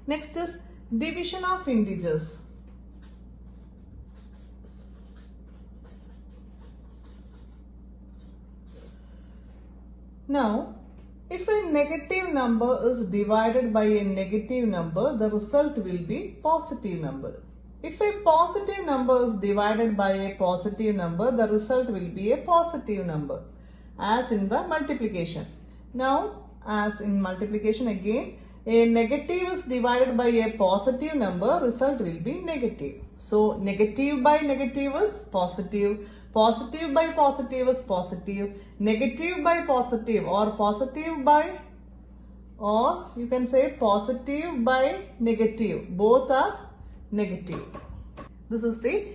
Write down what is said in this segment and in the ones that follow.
Next is division of integers. Now, if a negative number is divided by a negative number, the result will be positive number. If a positive number is divided by a positive number, the result will be a positive number, as in the multiplication. Now, as in multiplication again, a negative is divided by a positive number, result will be negative. So, negative by negative is positive. Positive by positive is positive. Negative by positive, or positive by, or you can say positive by negative. Both are negative. This is the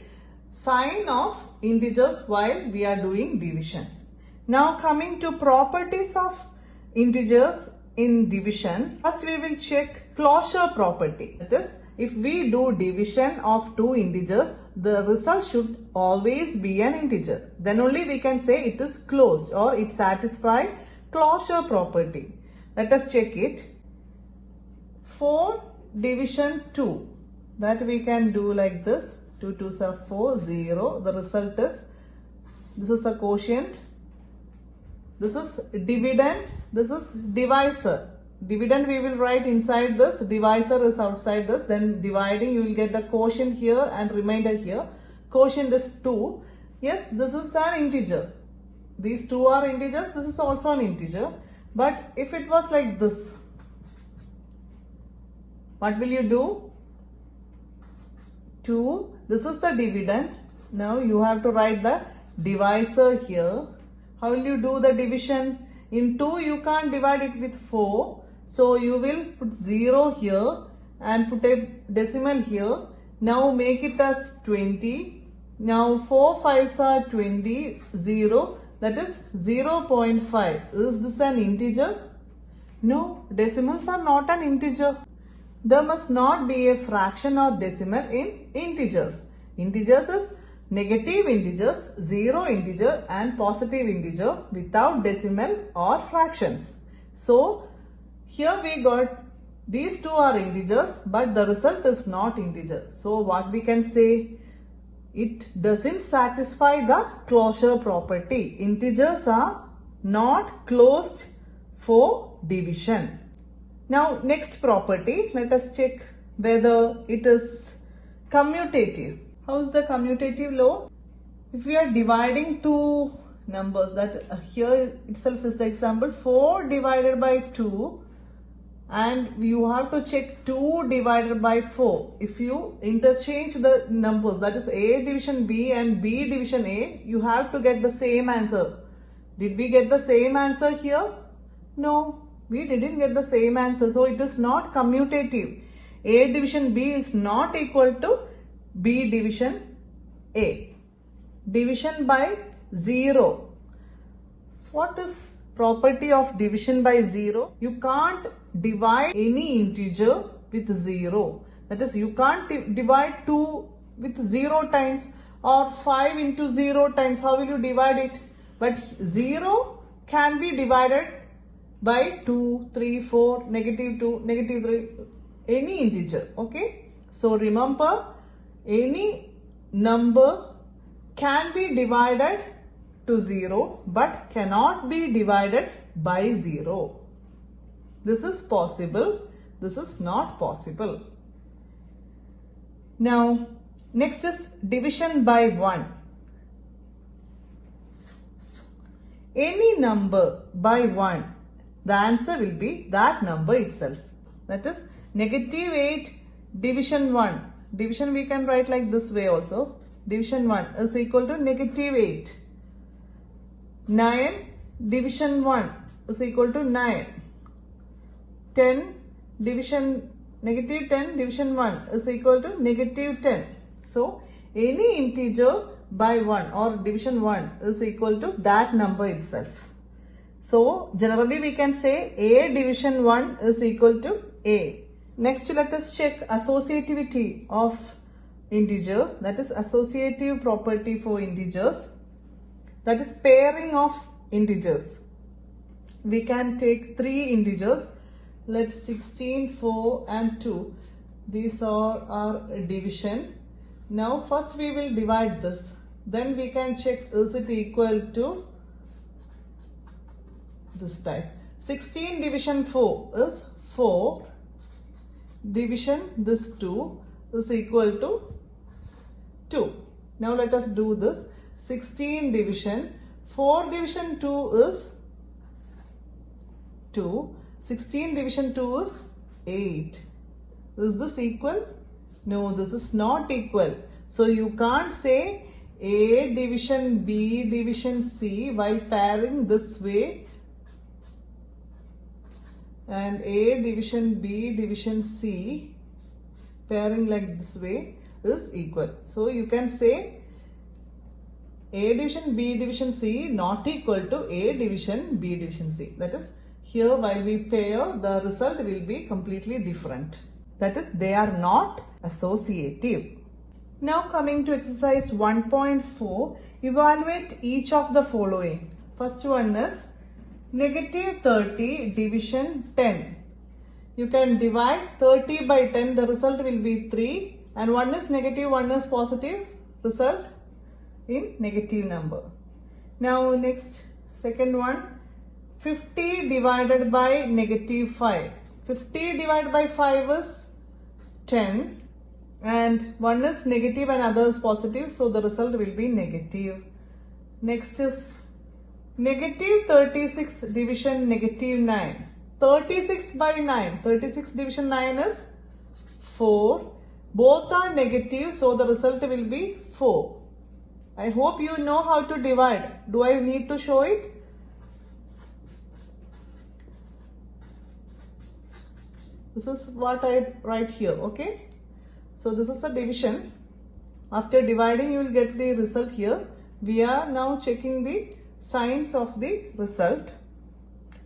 sign of integers while we are doing division. Now coming to properties of integers in division, first we will check closure property. That is, if we do division of two integers, the result should always be an integer. Then only we can say it is closed or it satisfies closure property. Let us check it. 4 division 2. That we can do like this. 2 2s are 4, 0. The result is, this is the quotient. This is dividend. This is divisor. Dividend we will write inside this, divisor is outside this, then dividing you will get the quotient here and remainder here. Quotient is 2. Yes, this is an integer. These two are integers, this is also an integer. But if it was like this, what will you do? 2, this is the dividend. Now you have to write the divisor here. How will you do the division? In 2 you can't divide it with 4. So you will put 0 here and put a decimal here. Now make it as 20. Now 4 5s are 20, 0. That is 0.5. Is this an integer? No, decimals are not an integer. There must not be a fraction or decimal in integers. Integers is negative integers, 0 integer and positive integer without decimal or fractions. So, here we got these two are integers but the result is not integer. So, what we can say? It doesn't satisfy the closure property. Integers are not closed for division. Now, next property, let us check whether it is commutative. How is the commutative law? If we are dividing two numbers, that here itself is the example, 4 divided by 2, and you have to check 2 divided by 4. If you interchange the numbers, that is A division B and B division A, you have to get the same answer. Did we get the same answer here? No, we didn't get the same answer. So it is not commutative. A division B is not equal to B division A. Division by 0. What is property of division by 0? You can't divide any integer with 0. That is, you can't divide 2 with 0 times or 5 into 0 times. How will you divide it? But 0 can be divided by 2, 3, 4, negative 2, negative 3, any integer. Okay. So remember, any number can be divided to 0 but cannot be divided by 0. This is possible. This is not possible. Now, next is division by 1. Any number by 1, the answer will be that number itself. That is negative 8 division 1. Division we can write like this way also. Division 1 is equal to negative 8. 9 division 1 is equal to 9. 10 division, negative 10 division 1 is equal to negative 10. So, any integer by 1 or division 1 is equal to that number itself. So, generally we can say A division 1 is equal to A. Next, let us check associativity of integer, that is associative property for integers, that is pairing of integers. We can take 3 integers let 16, 4 and 2. These are our division. Now first we will divide this. Then we can check is it equal to this type. 16 division 4 is 4. Division this 2 is equal to 2. Now let us do this. 16 division 4 division 2 is 2. 16 division 2 is 8. Is this equal? No, this is not equal. So you can't say A division B division C while pairing this way, and A division B division C pairing like this way is equal. So you can say A division B division C not equal to A division B division C. That is, here while we pair, the result will be completely different. That is, they are not associative. Now coming to exercise 1.4, evaluate each of the following. First one is negative 30 division 10. You can divide 30 by 10, the result will be 3, and one is negative, one is positive, result in negative number. Now next, second one, 50 divided by negative 5. 50 divided by 5 is 10, and one is negative and other is positive, so the result will be negative. Next is negative 36 division negative 9. 36 by 9. 36 division 9 is 4. Both are negative, so the result will be 4. I hope you know how to divide. Do I need to show it? This is what I write here, okay? So this is a division. After dividing, you will get the result here. We are now checking the signs of the result.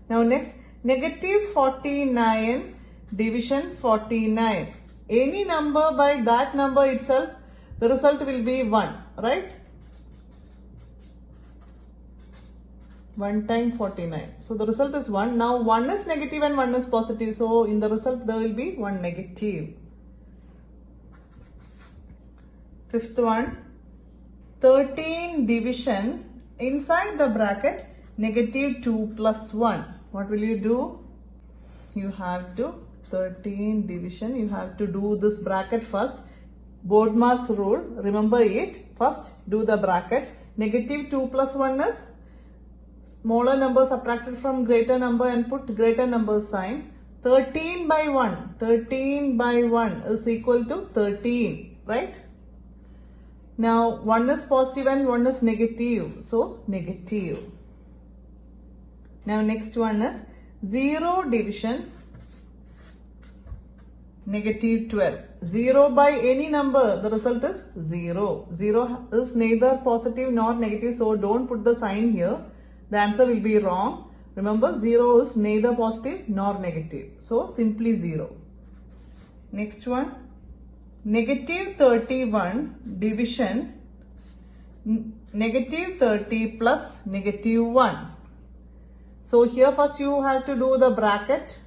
Now next, negative 49 division 49. Any number by that number itself, the result will be 1, right? 1 times 49. So the result is 1. Now 1 is negative and 1 is positive. So in the result there will be 1 negative. Fifth one, 13 division inside the bracket negative 2 plus 1. What will you do? You have to 13 division. You have to do this bracket first. Bodmer's rule. Remember it. First do the bracket. Negative 2 plus 1 is smaller number subtracted from greater number and put greater number sign. 13 by 1. 13 by 1 is equal to 13. Right? Now 1 is positive and 1 is negative. So negative. Now next one is 0 division negative 12. 0 by any number, the result is 0. 0 is neither positive nor negative, so don't put the sign here. The answer will be wrong. Remember, 0 is neither positive nor negative. So simply 0. Next one, negative 31 division negative 30 plus negative 1. So here first you have to do the bracket.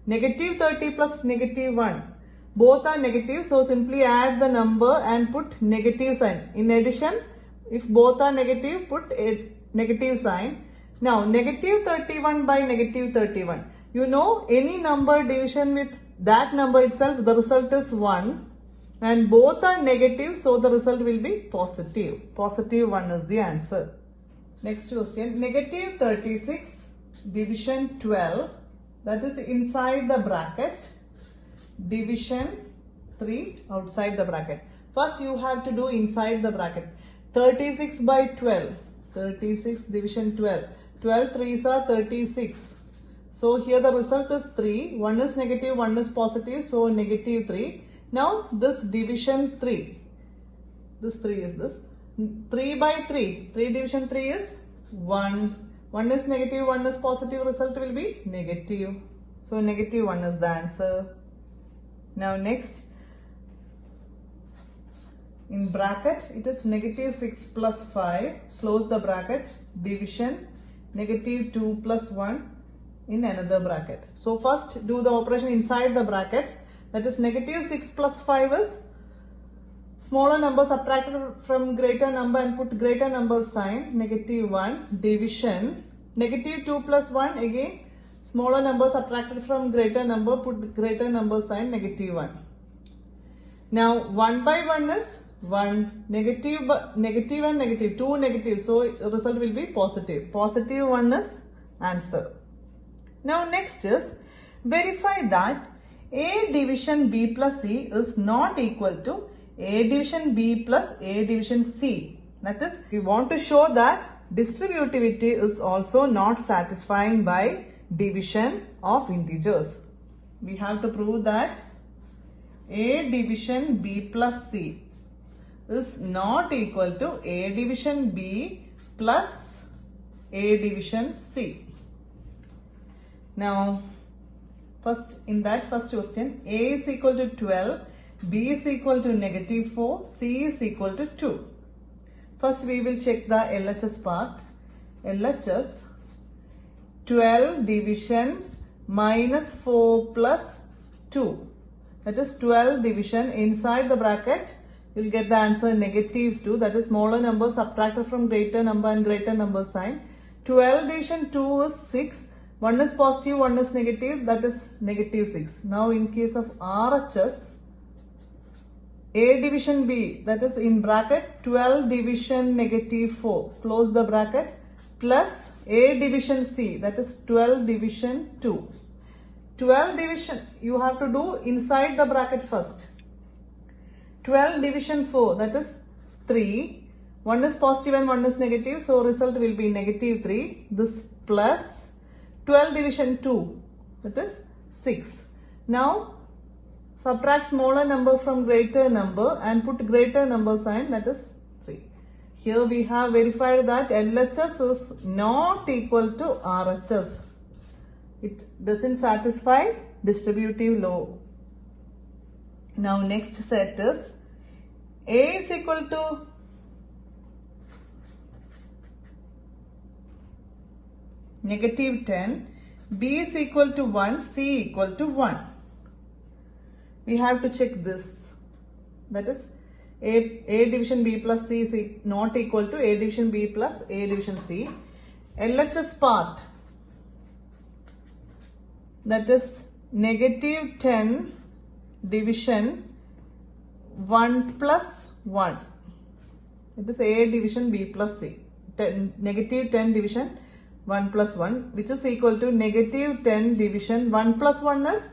Negative 30 plus negative 1. Both are negative, so simply add the number and put negative sign. In addition, if both are negative, put a negative sign. Now negative 31 by negative 31. You know, any number division with that number itself, the result is 1. And both are negative, so the result will be positive. Positive 1 is the answer. Next question, negative 36 division 12. That is inside the bracket. Division 3 outside the bracket. First you have to do inside the bracket. 36 by 12. 36 division 12. 12 3s are 36. So here the result is 3. 1 is negative, 1 is positive. So negative 3. Now this division 3. This 3 is this. 3 by 3. 3 division 3 is 1. 1 is negative, 1 is positive. Result will be negative. So negative 1 is the answer. Now next, in bracket it is negative 6 plus 5. Close the bracket. Division negative 2 plus 1. in another bracket. So first do the operation inside the brackets. That is negative 6 plus 5 is smaller number subtracted from greater number and put greater number sign, negative 1, division. Negative 2 plus 1, again smaller number subtracted from greater number, put greater number sign, negative 1. Now 1 by 1 is 1, negative and negative, 2 negative, so result will be positive. Positive 1 is answer. Now next is verify that A division B plus C is not equal to A division B plus A division C. That is, we want to show that distributivity is also not satisfying by division of integers. We have to prove that A division B plus C is not equal to A division B plus A division C. Now, in that first question, A is equal to 12, B is equal to negative 4, C is equal to 2. First, we will check the LHS part. LHS, 12 division minus 4 plus 2. That is 12 division. Inside the bracket, you will get the answer negative 2. That is smaller number subtracted from greater number and greater number sign. 12 division 2 is 6. 1 is positive, 1 is negative. That is negative 6. Now in case of RHS, A division B, that is in bracket 12 division negative 4. Close the bracket. Plus A division C, that is 12 division 2. 12 division, you have to do inside the bracket first. 12 division 4, that is 3. 1 is positive and 1 is negative, so result will be negative 3. This plus 12 division 2, that is 6. Now subtract smaller number from greater number and put greater number sign, that is 3. Here we have verified that LHS is not equal to RHS. It doesn't satisfy distributive law. Now next set is A is equal to negative 10, B is equal to 1, C equal to 1. We have to check this. That is A division B plus C is not equal to A division B plus A division C. LHS part, that is negative 10 division 1 plus 1. It is A division B plus C. Negative 10 division 1 plus 1, which is equal to negative 10 division 1 plus 1 is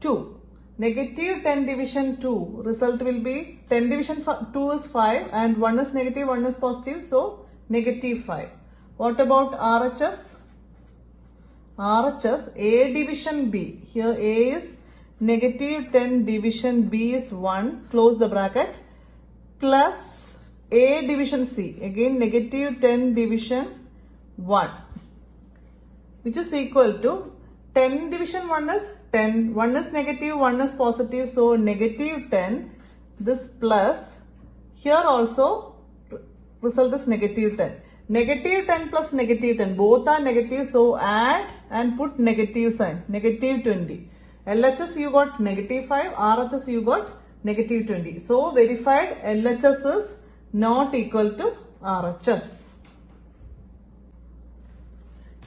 2. Negative 10 division 2, result will be 10 division 2 is 5 and 1 is negative, 1 is positive, so negative 5. What about RHS? RHS, A division B. Here A is negative 10 division B is 1, close the bracket, plus A division C, again negative 10 division 1, which is equal to 10 division 1 is 10, 1 is negative, 1 is positive, so negative 10, this plus, here also result is negative 10. Negative 10 plus negative 10, both are negative, so add and put negative sign, negative 20. LHS you got negative 5, RHS you got negative 20. So verified LHS is not equal to RHS.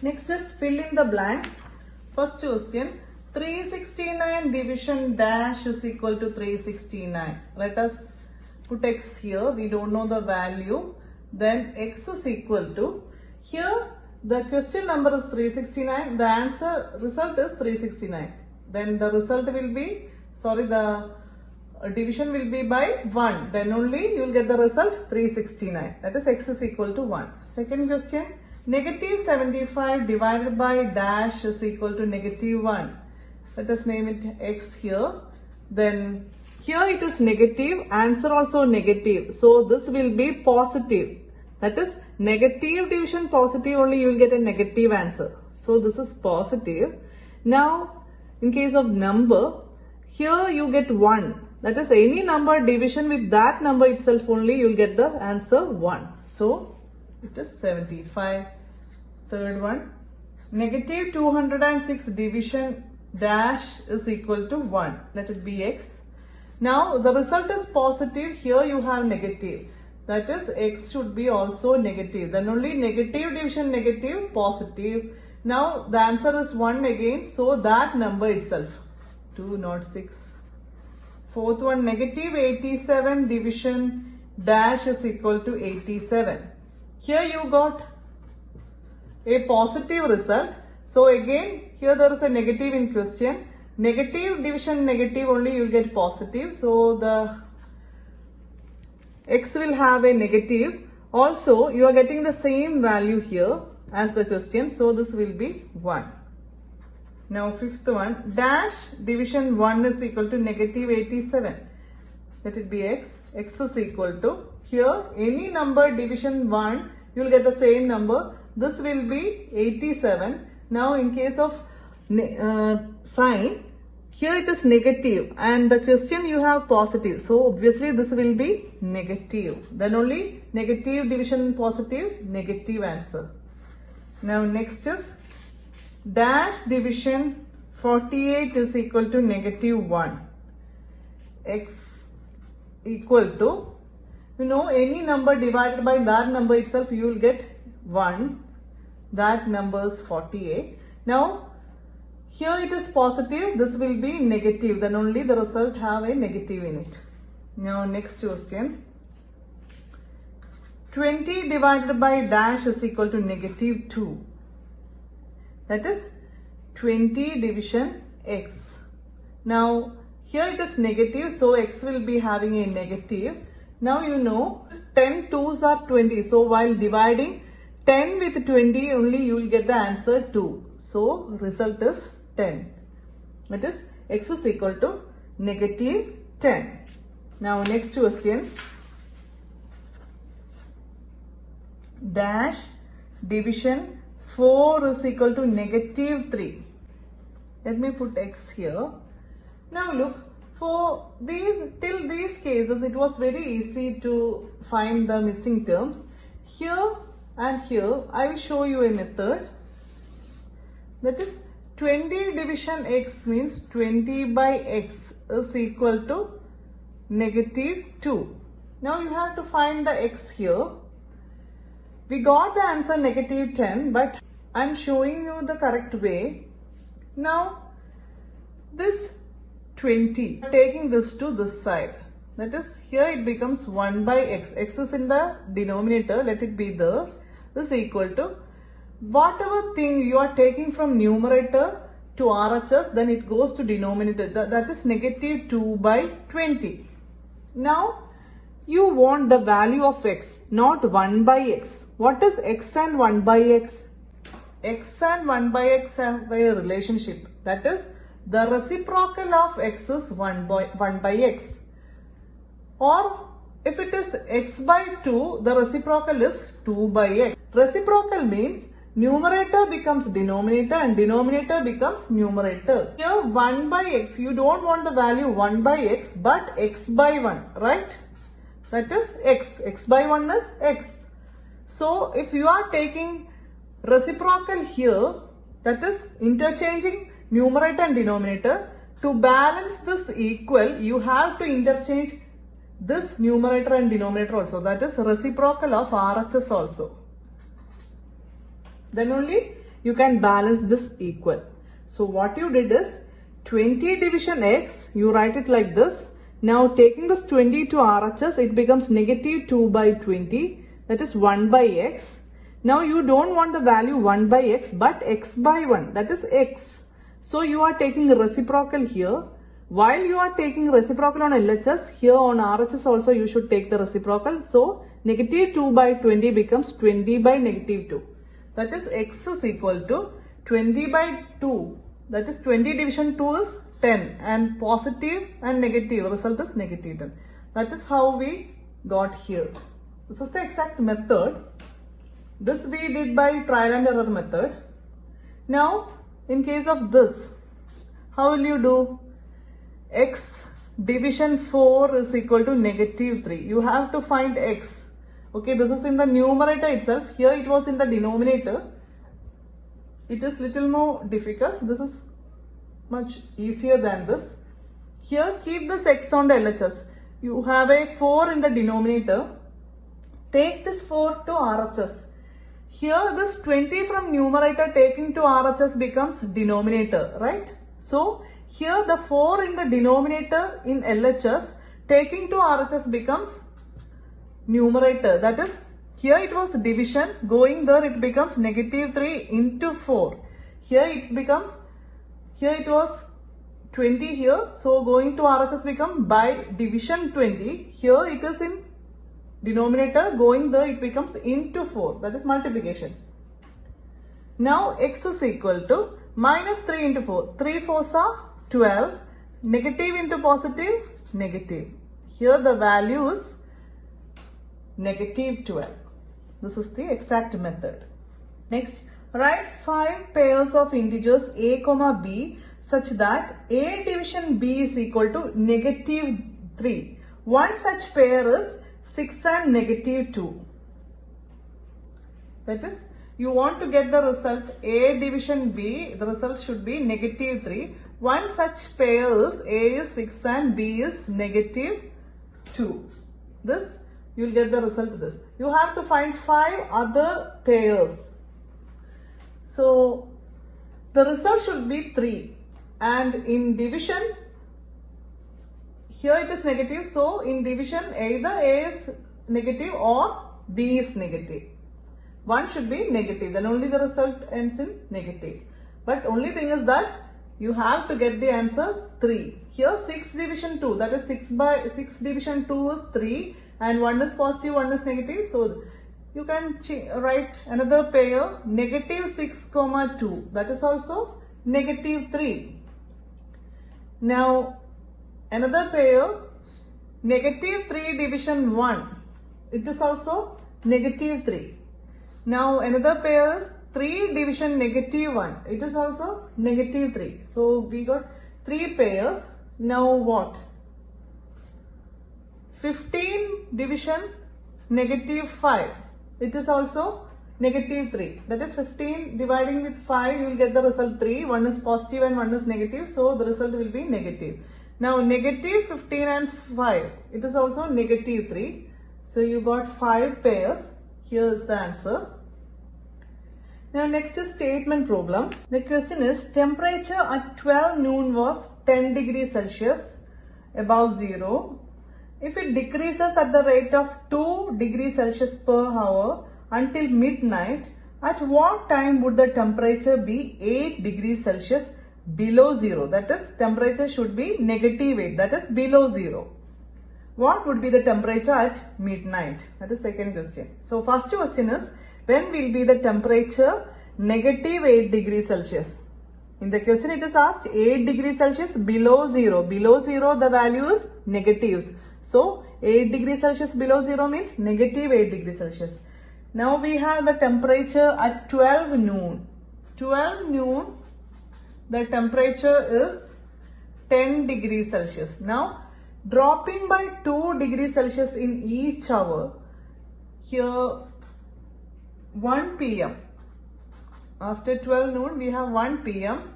Next is fill in the blanks. First question, 369 division dash is equal to 369. Let us put x here. We don't know the value. Then x is equal to, here the question number is 369. The answer result is 369. Then the result will be, the division will be by 1. Then only you will get the result 369. That is x is equal to 1. Second question, negative 75 divided by dash is equal to negative 1. Let us name it x here. Then here it is negative, answer also negative. So this will be positive. That is negative division positive, only you will get a negative answer. So this is positive. Now in case of number, here you get 1. That is any number division with that number itself only you will get the answer 1. So it is 75. Third one, Negative 206 division dash is equal to 1. Let it be x. Now the result is positive. Here you have negative. That is x should be also negative. Then only negative division negative positive. Now the answer is 1 again. So that number itself 206. Fourth one, negative 87 division dash is equal to 87. Here you got a positive result. So again here there is a negative in question. Negative division negative only you will get positive. So the x will have a negative. Also you are getting the same value here as the question. So this will be 1. Now fifth one, dash division 1 is equal to negative 87. Let it be x. X is equal to, here any number division 1 you will get the same number. This will be 87. Now in case of sign, here it is negative and the question you have positive. So obviously this will be negative. Then only negative division positive, negative answer. Now next is dash division 48 is equal to negative 1. X equal to, any number divided by that number itself you will get 1. That number is 48. Now here it is positive, this will be negative, then only the result have a negative in it. Now next question. 20 divided by dash is equal to negative 2. That is 20 division x. Now here it is negative, so x will be having a negative. Now 10 2s are 20. So while dividing 10 with 20 only you will get the answer 2. So result is 10. That is x is equal to negative 10. Now next question. Dash division 4 is equal to negative 3. Let me put x here. Now look, for till these cases it was very easy to find the missing terms. Here and here I will show you a method. That is 20 division x means 20 by x is equal to negative 2. Now you have to find the x here. We got the answer negative 10, but I am showing you the correct way. Now this 20, taking this to this side. That is, here it becomes 1 by x. X is in the denominator, let it be there. This is equal to whatever thing you are taking from numerator to RHS, then it goes to denominator. That is negative 2 by 20. Now you want the value of x, not 1 by x. What is x and 1 by x? X and 1 by x have a relationship. That is, the reciprocal of x is 1 by x. Or if it is x by 2, the reciprocal is 2 by x. Reciprocal means numerator becomes denominator and denominator becomes numerator. Here 1 by x, you don't want the value 1 by x but x by 1, right? That is x. X by 1 is x. So if you are taking reciprocal here, that is interchanging numerator and denominator, to balance this equal, you have to interchange this numerator and denominator also. That is reciprocal of RHS also. Then only you can balance this equal. So what you did is 20 division x, you write it like this. Now taking this 20 to RHS, it becomes negative 2 by 20. That is 1 by x. Now you don't want the value 1 by x but x by 1. That is x. So you are taking reciprocal here. While you are taking reciprocal on LHS, here on RHS also you should take the reciprocal. So negative 2 by 20 becomes 20 by negative 2. That is x is equal to 20 by 2. That is 20 division 2 is 10 and positive and negative result is negative 10. That is how we got here. This is the exact method. This we did by trial and error method. Now in case of this, how will you do? X division 4 is equal to negative 3. You have to find x. Okay, this is in the numerator itself. Here it was in the denominator. it is little more difficult. This is much easier than this. Here keep this x on the LHS. You have a 4 in the denominator. Take this 4 to RHS. Here this 20 from numerator taking to RHS becomes denominator, right? So here the 4 in the denominator in LHS taking to RHS becomes numerator. That is, here it was division, going there it becomes negative 3 into 4. Here it was 20 here, so going to RHS become by division 20. Here it is in denominator, going there it becomes into 4, that is multiplication. Now x is equal to minus 3 into 4. 3 4s are 12. Negative into positive, negative. Here the value is negative 12. This is the exact method. Next, write 5 pairs of integers a comma b such that a division b is equal to negative 3. One such pair is 6 and negative 2. That is, you want to get the result a division b, the result should be negative 3. One such pair is a is 6 and b is negative 2. This, you will get the result this. You have to find 5 other pairs. So, the result should be 3. And in division, here it is negative. So, in division, either a is negative or b is negative. One should be negative. Then only the result ends in negative. But only thing is that you have to get the answer 3. Here 6 division 2, that is 6 division 2 is 3 and 1 is positive, 1 is negative. So you can write another pair negative 6 comma 2, that is also negative 3. Now another pair negative 3 division 1, it is also negative 3. Now another pair is 3 division negative 1. It is also negative 3. So we got 3 pairs. Now what? 15 division negative 5. It is also negative 3. That is 15 dividing with 5, you will get the result 3. One is positive and one is negative. So the result will be negative. Now negative 15 and 5. It is also negative 3. So you got 5 pairs. Here is the answer. Now next is statement problem. The question is temperature at 12 noon was 10 degrees Celsius above 0. If it decreases at the rate of 2 degrees Celsius per hour until midnight, at what time would the temperature be 8 degrees Celsius below 0? That is, temperature should be negative 8, that is below 0. What would be the temperature at midnight? That is second question. So first question is, when will be the temperature negative 8 degrees Celsius? In the question it is asked 8 degrees Celsius below 0. Below 0 the value is negatives. So 8 degrees Celsius below 0 means negative 8 degrees Celsius. Now we have the temperature at 12 noon. 12 noon the temperature is 10 degrees Celsius. Now dropping by 2 degrees Celsius in each hour. Here 1 p.m. After 12 noon we have 1 p.m.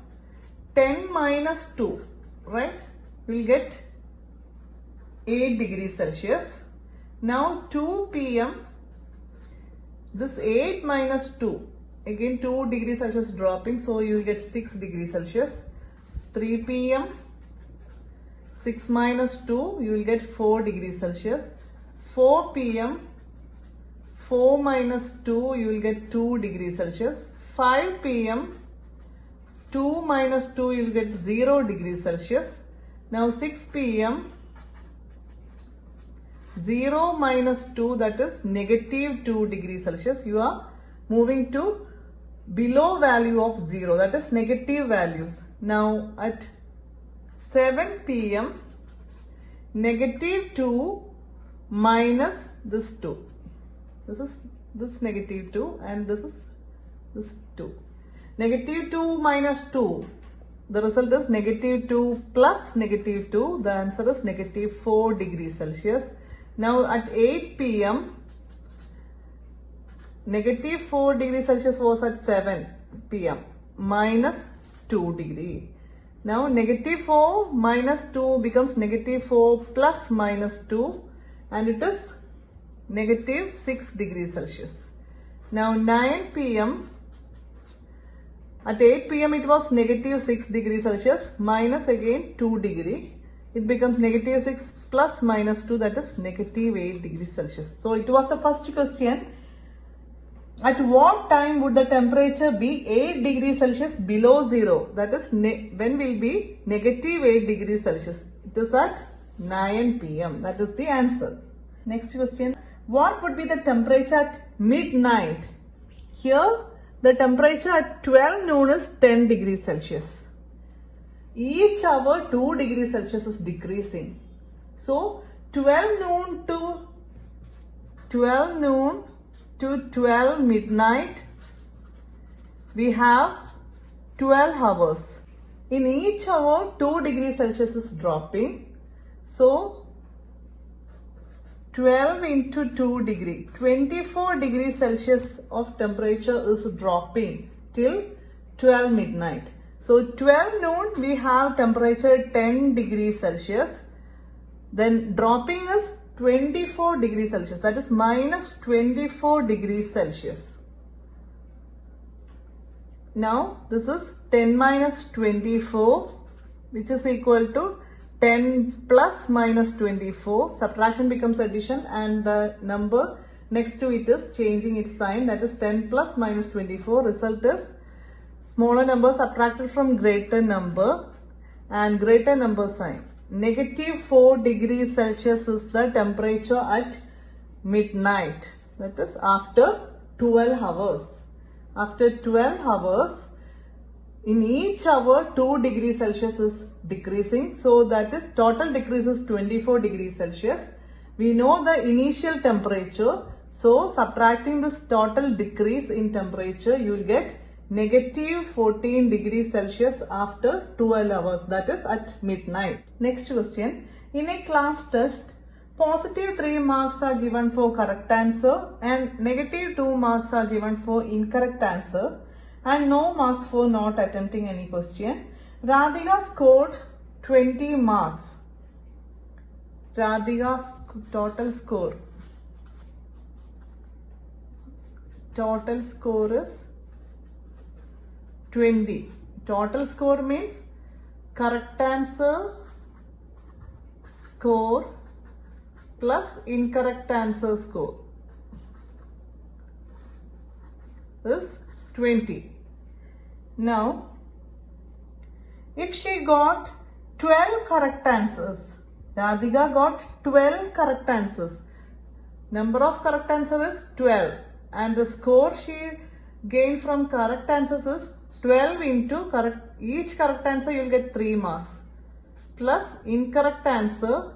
10 minus 2, right? We will get 8 degrees Celsius. Now 2 p.m. This 8 minus 2. Again 2 degrees Celsius dropping. So you will get 6 degrees Celsius. 3 p.m. 6 minus 2. You will get 4 degrees Celsius. 4 p.m. 4 minus 2, you will get 2 degrees Celsius. 5 p.m. 2 minus 2, you will get 0 degrees Celsius. Now 6 p.m. 0 minus 2, that is negative 2 degrees Celsius. You are moving to below value of 0, that is negative values. Now at 7 p.m. negative 2 minus this 2. This is this negative 2 and this is this 2. Negative 2 minus 2. The result is negative 2 plus negative 2. The answer is negative 4 degrees Celsius. Now at 8 p.m. negative 4 degrees Celsius was at 7 p.m. minus 2 degree. Now negative 4 minus 2 becomes negative 4 plus minus 2 and it is negative 6 degrees Celsius. Now 9 p.m. At 8 p.m. it was negative 6 degrees Celsius minus again 2 degree. It becomes negative 6 plus minus 2, that is negative 8 degrees Celsius. So it was the first question. At what time would the temperature be 8 degrees Celsius below 0? That is when will be negative 8 degrees Celsius? It is at 9 p.m. That is the answer. Next question. What would be the temperature at midnight? Here the temperature at 12 noon is 10 degrees Celsius. Each hour 2 degrees Celsius is decreasing. So 12 noon to 12 midnight we have 12 hours. In each hour 2 degrees Celsius is dropping. So 12 into 2 degree, 24 degrees Celsius of temperature is dropping till 12 midnight. So 12 noon we have temperature 10 degrees Celsius. Then dropping is 24 degrees Celsius, that is minus 24 degrees Celsius. Now this is 10 minus 24 which is equal to 10 plus minus 24. Subtraction becomes addition and the number next to it is changing its sign, that is 10 plus minus 24. Result is smaller number subtracted from greater number and greater number sign. Negative 4 degrees Celsius is the temperature at midnight, that is after 12 hours. After 12 hours, in each hour 2 degrees Celsius is decreasing, so that is total decrease is 24 degrees Celsius. We know the initial temperature, so subtracting this total decrease in temperature you will get negative 14 degrees Celsius after 12 hours, that is at midnight. Next question. In a class test, positive 3 marks are given for correct answer and negative 2 marks are given for incorrect answer and no marks for not attempting any question. Radhika scored 20 marks. Radhika's total score is 20. Total score means correct answer score plus incorrect answer score is 20. Now, if she got 12 correct answers, Radhika got 12 correct answers. Number of correct answers is 12 and the score she gained from correct answers is 12 into each correct answer you will get 3 marks plus incorrect answer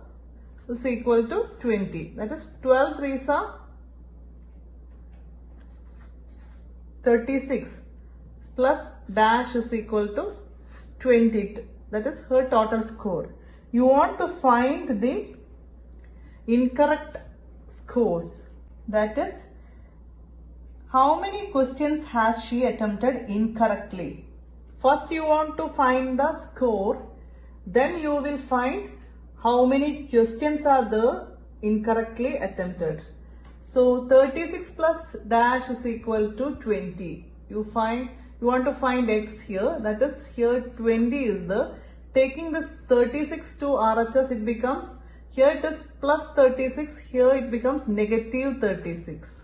is equal to 20. That is 12 threes are 36 plus dash is equal to 20. That is her total score. You want to find the incorrect scores. That is, how many questions has she attempted incorrectly? First you want to find the score, then you will find how many questions are there incorrectly attempted. So 36 plus dash is equal to 20. You want to find x here, that is here 20 is the, taking this 36 to RHS it becomes, here it is plus 36, here it becomes negative 36.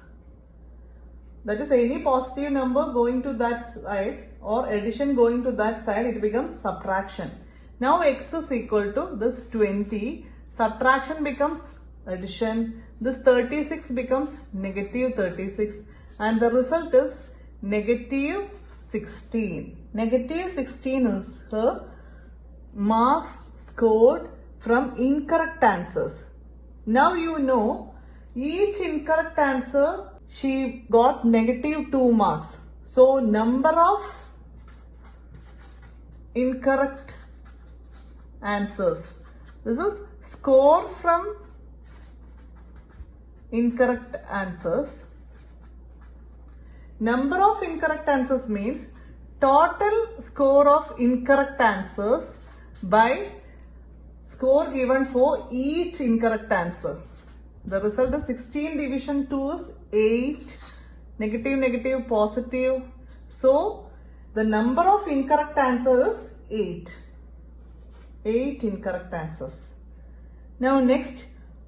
That is any positive number going to that side or addition going to that side, it becomes subtraction. Now x is equal to this 20, subtraction becomes addition, this 36 becomes negative 36 and the result is negative 16. Negative 16 is her marks scored from incorrect answers. Now you know each incorrect answer she got negative 2 marks. So number of incorrect answers. This is score from incorrect answers. Number of incorrect answers means total score of incorrect answers by score given for each incorrect answer. The result is 16 division 2 is 8, negative, negative, positive. So, the number of incorrect answers is 8. 8 incorrect answers. Now next,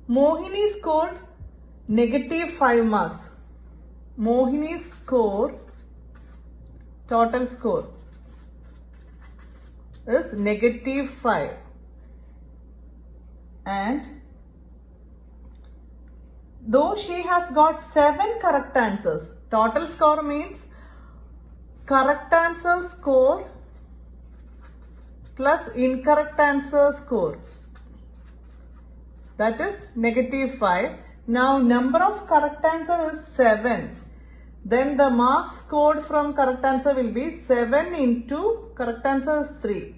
Mohini scored negative 5 marks. Mohini's score, total score is negative 5. And though she has got 7 correct answers, total score means correct answer score plus incorrect answer score. That is negative 5. Now number of correct answer is 7. Then the marks scored from correct answer will be 7 into correct answer is 3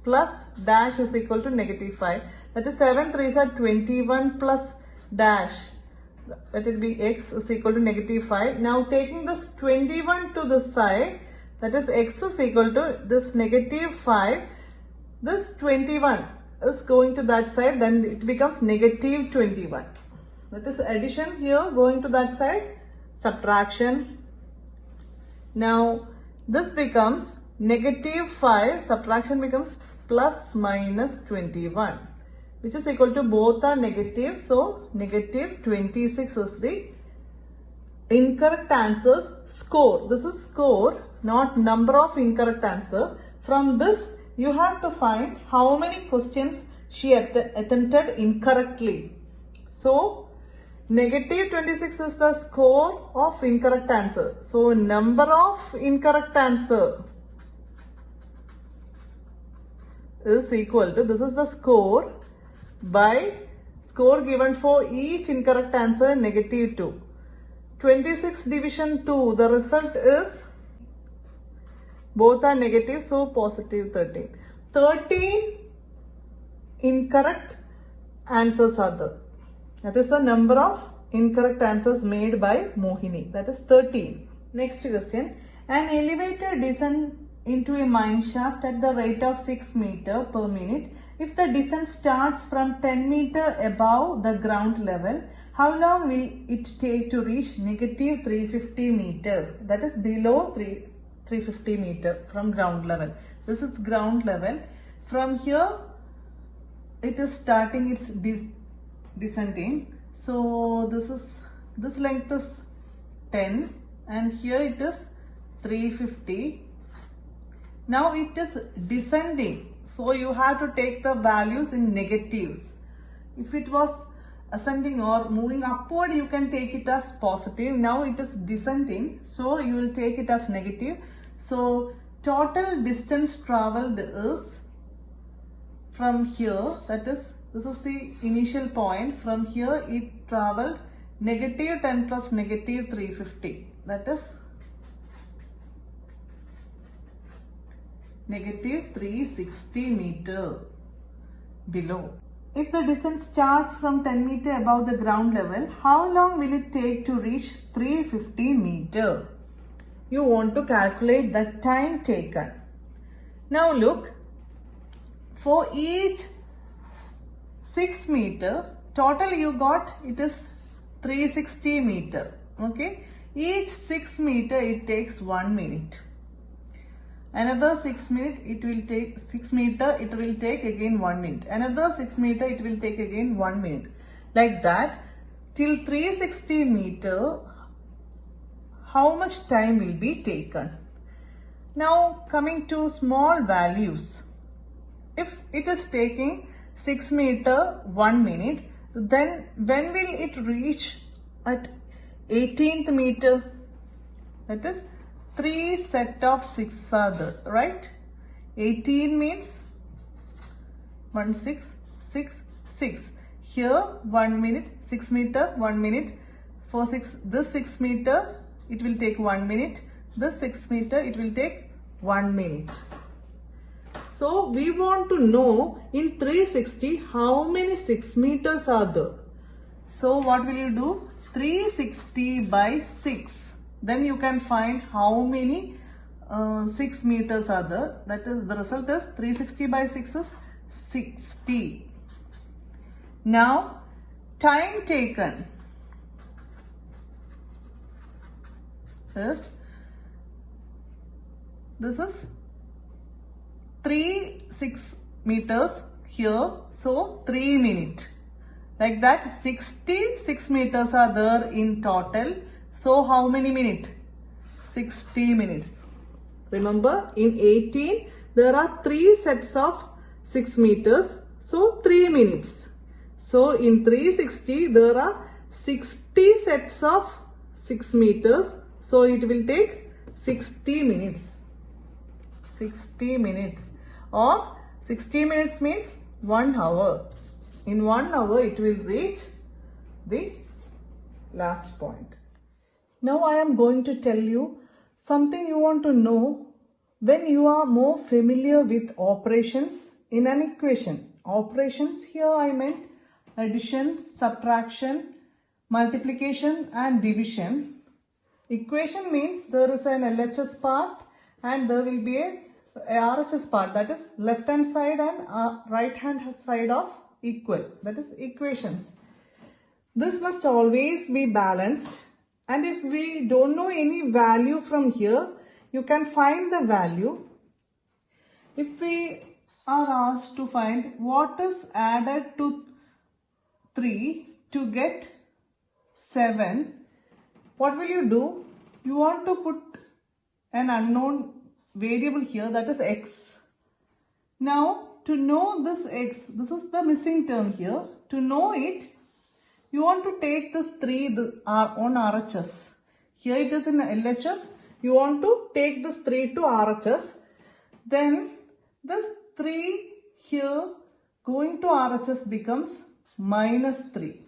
plus dash is equal to negative 5. That is 7 3s are 21 plus dash. That will be x is equal to negative 5. Now taking this 21 to the side, that is x is equal to this negative 5. This 21 is going to that side, then it becomes negative 21. That is addition here going to that side, subtraction. Now this becomes negative 5, subtraction becomes plus minus 21, which is equal to both are negative. So negative 26 is the incorrect answers score. This is score, not number of incorrect answer. From this, you have to find how many questions she attempted incorrectly. So, negative 26 is the score of incorrect answer. So, number of incorrect answer is equal to, this is the score by score given for each incorrect answer, negative 2. 26 division 2, the result is both are negative, so positive 13. 13 incorrect answers are there. That is the number of incorrect answers made by Mohini. That is 13. Next question. An elevator descends into a mine shaft at the rate of 6 meters per minute. If the descent starts from 10 meters above the ground level, how long will it take to reach negative 350 meters? That is below 350 meter from ground level. This is ground level. From here, it is starting its descending. So this length is 10 and here it is 350. Now it is descending. So you have to take the values in negatives. If it was ascending or moving upward, you can take it as positive. Now it is descending, so you will take it as negative. So total distance traveled is from here, that is, this is the initial point. From here it traveled negative 10 plus negative 350. That is negative 360 meter below. If the descent starts from 10 meter above the ground level, how long will it take to reach 350 meter? You want to calculate the time taken. Now look, for each 6 meter, total you got, it is 360 meter. Okay, each 6 meter it takes 1 minute. Another 6 minute it will take 6 meter, it will take again 1 minute. Another 6 meter it will take again 1 minute. Like that till 360 meter, how much time will be taken? Now coming to small values. If it is taking 6 meter 1 minute, then when will it reach at 18th meter? That is 3 set of 6 are there, right? 18 means 1 6 6 6. Here 1 minute, 6 meter 1 minute. For 6, this 6 meter it will take 1 minute. This 6 meter it will take 1 minute. So we want to know in 360 how many 6 meters are there. So what will you do? 360 by 6. Then you can find how many 6 meters are there. That is, the result is 360 by 6 is 60. Now, time taken is, this is 6 meters here, so 3 minutes. Like that, 66 meters are there in total. So how many minutes? 60 minutes. Remember, in 18, there are 3 sets of 6 meters. So 3 minutes. So in 360, there are 60 sets of 6 meters. So it will take 60 minutes. 60 minutes. Or 60 minutes means 1 hour. In 1 hour, it will reach the last point. Now I am going to tell you something you want to know when you are more familiar with operations in an equation. Operations, here I meant addition, subtraction, multiplication and division. Equation means there is an LHS part and there will be a RHS part, that is left hand side and right hand side of equal, that is equations. This must always be balanced, and if we don't know any value from here, you can find the value. If we are asked to find what is added to 3 to get 7, what will you do? You want to put an unknown variable here, that is x. Now, to know this x, this is the missing term here. To know it, you want to take this 3 on RHS. Here it is in LHS. You want to take this 3 to RHS. Then this 3 here going to RHS becomes minus 3.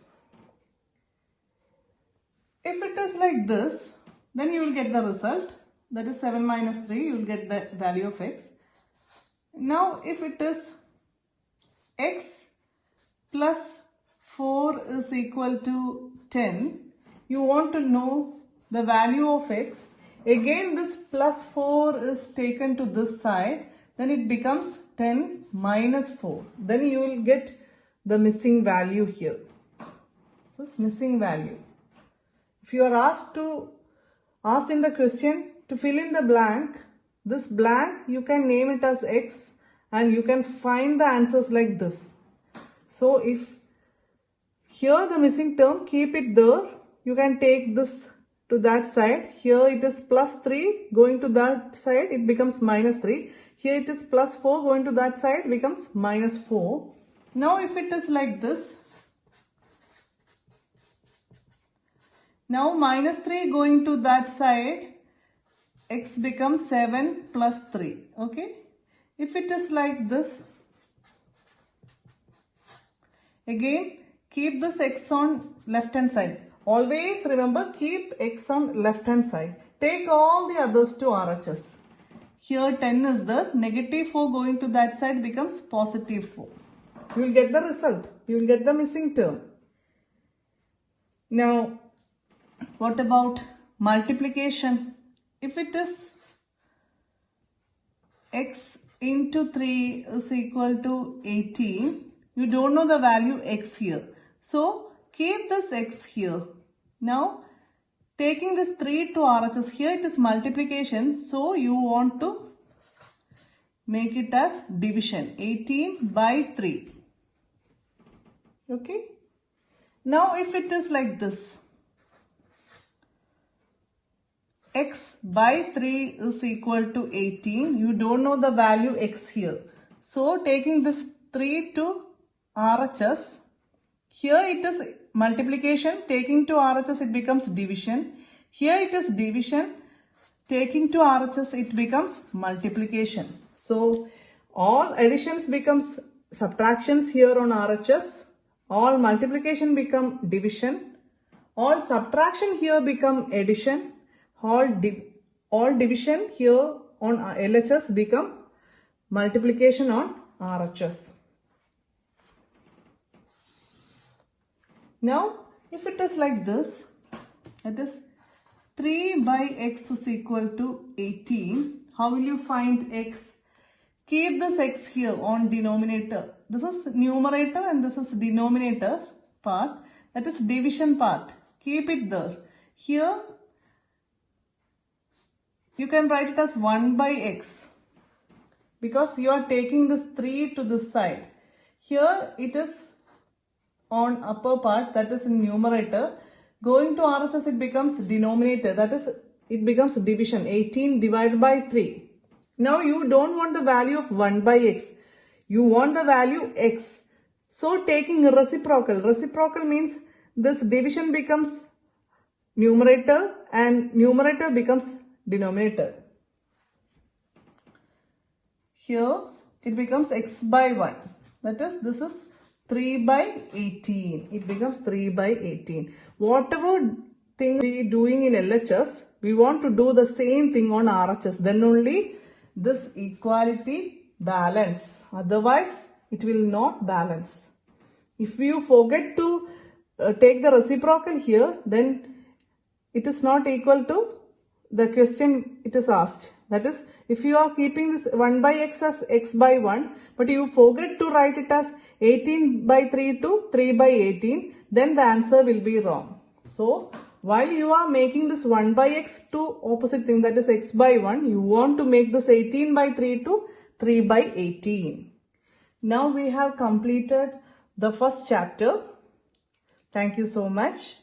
If it is like this, then you will get the result. That is 7 minus 3, you will get the value of x. Now, if it is x plus 4 is equal to 10, you want to know the value of x. Again, this plus 4 is taken to this side, then it becomes 10 minus 4. Then you will get the missing value here. This is missing value. If you are asked in the question to fill in the blank, this blank you can name it as x and you can find the answers like this. So if here the missing term, keep it there. You can take this to that side. Here it is plus 3 going to that side, it becomes minus 3. Here it is plus 4 going to that side, becomes minus 4. Now if it is like this, now minus 3 going to that side, x becomes 7 plus 3. Okay. If it is like this, again keep this x on left hand side. Always remember, keep x on left hand side. Take all the others to RHS. Here 10 is there. Negative 4 going to that side becomes positive 4. You will get the result. You will get the missing term. Now, what about multiplication? If it is x into 3 is equal to 18, you don't know the value x here. So, keep this x here. Now, taking this 3 to RHS, here it is multiplication. So, you want to make it as division. 18 by 3. Okay. Now, if it is like this, x by 3 is equal to 18. You don't know the value x here. So, taking this 3 to RHS, here it is multiplication. Taking to RHS, it becomes division. Here it is division. Taking to RHS, it becomes multiplication. So, all additions becomes subtractions here on RHS. All multiplication become division. All subtraction here become addition. All division here on LHS become multiplication on RHS. Now, if it is like this, that is 3 by x is equal to 18. how will you find x? Keep this x here on denominator. This is numerator and this is denominator part. That is division part. Keep it there. Here you can write it as 1 by x because you are taking this 3 to this side. Here it is on upper part, that is in numerator. Going to RHS it becomes denominator, that is it becomes division, 18 divided by 3. Now you don't want the value of 1 by x. You want the value x. So taking reciprocal. Reciprocal means this division becomes numerator and numerator becomes denominator. Here it becomes x by 1. That is, this is 3 by 18. It becomes 3 by 18. Whatever thing we are doing in LHS, we want to do the same thing on RHS. Then only this equality balance. Otherwise, it will not balance. If you forget to take the reciprocal here, then it is not equal to the question it is asked. That is, if you are keeping this 1 by x as x by 1, but you forget to write it as 18 by 3 to 3 by 18, then the answer will be wrong. So, while you are making this 1 by x to opposite thing, that is x by 1, you want to make this 18 by 3 to 3 by 18. Now we have completed the first chapter. Thank you so much.